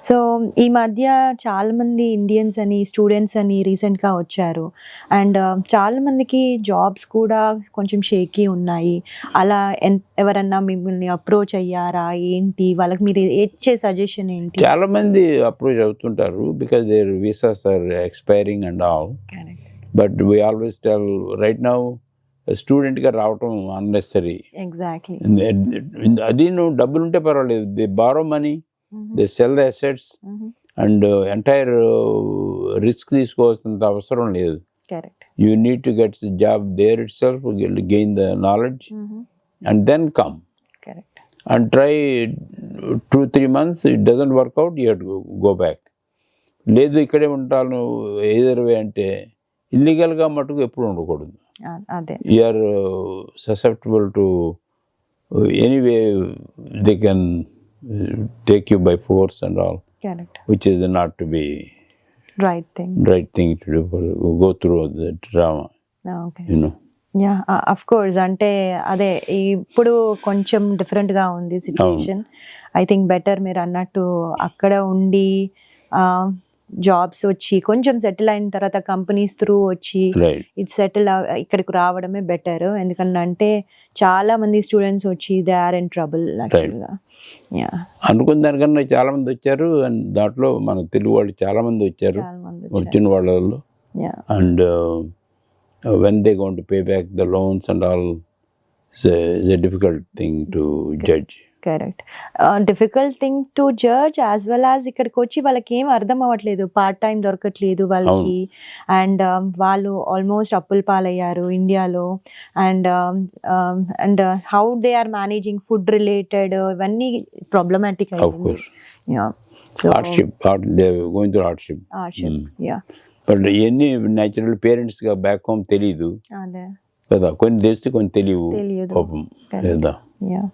So ఈ మధ్య చాలా మంది ఇండియన్స్ అని స్టూడెంట్స్ అని రీసెంట్గా వచ్చారు అండ్ చాలా మందికి జాబ్స్ కూడా కొంచెం షేకీ ఉన్నాయి. అలా ఎవరన్నా మిమ్మల్ని అప్రోచ్ అయ్యారా ఏంటి, వాళ్ళకి మీరు ఇచ్చే సజెషన్ ఏంటి? చాలా మంది అప్రోచ్ అవుతుంటారు because there visas are expiring and all. But we always tell right now స్టూడెంట్గా రావటం అన్నెసరీ. ఎగ్జాక్ట్లీ. అది నువ్వు డబ్బులు ఉంటే పర్వాలేదు, they borrow money, they sell the assets and entire risk తీసుకోవాల్సినంత అవసరం లేదు. Correct. You need to get job there itself, gain the knowledge and then come correct and try 2-3 months. It doesn't work out, you have to go back. లేదు ఇక్కడే ఉంటాను either వే అంటే ఇల్లీగల్గా మటుకు ఎప్పుడు ఉండకూడదు. అదే you are susceptible to anyway they can take you by force and all, correct, which is not to be right thing to do, go through the drama, okay. You know. Yeah of course. అంటే అదే ఇప్పుడు కొంచెం డిఫరెంట్గా ఉంది situation. I think better మీరు అన్నట్టు అక్కడ ఉండి జాబ్స్ వచ్చి కొంచెం సెటిల్ అయిన తర్వాత కంపెనీస్ త్రూ వచ్చి ఇది సెటిల్ ఇక్కడికి రావడమే బెటర్. ఎందుకంటే చాలా మంది స్టూడెంట్స్ వచ్చి దే ఆర్ ఇన్ ట్రబుల్ యాక్చువల్గా. అనుకున్న దానికన్నా చాలా మంది వచ్చారు అండ్ దాంట్లో మన తెలుగు వాళ్ళు చాలా మంది వచ్చారు వచ్చిన వాళ్ళలో. And when they're going to pay back the loans and all, is a difficult thing to judge. Correct. Difficult thing to judge as well as ఇక్కడికి వచ్చి వాళ్ళకి ఏం అర్థం అవ్వట్లేదు, పార్ట్ టైం దొరకట్లేదు వాళ్ళకి. అండ్ వాళ్ళు ఆల్మోస్ట్ అప్పుల పాలయ్యారు ఇండియాలో. And how they are managing food related ఇవన్నీ ప్రాబ్లమాటిక్ అయింది. Hardship, they're going through hardship. Yeah. But ఇవన్నీ న్యాచురల్ పేరెంట్స్గా బ్యాక్ హోమ్ తెలీదు కదా, కొన్ని తెలిసి కొన్ని తెలియవు పాపం లేదా.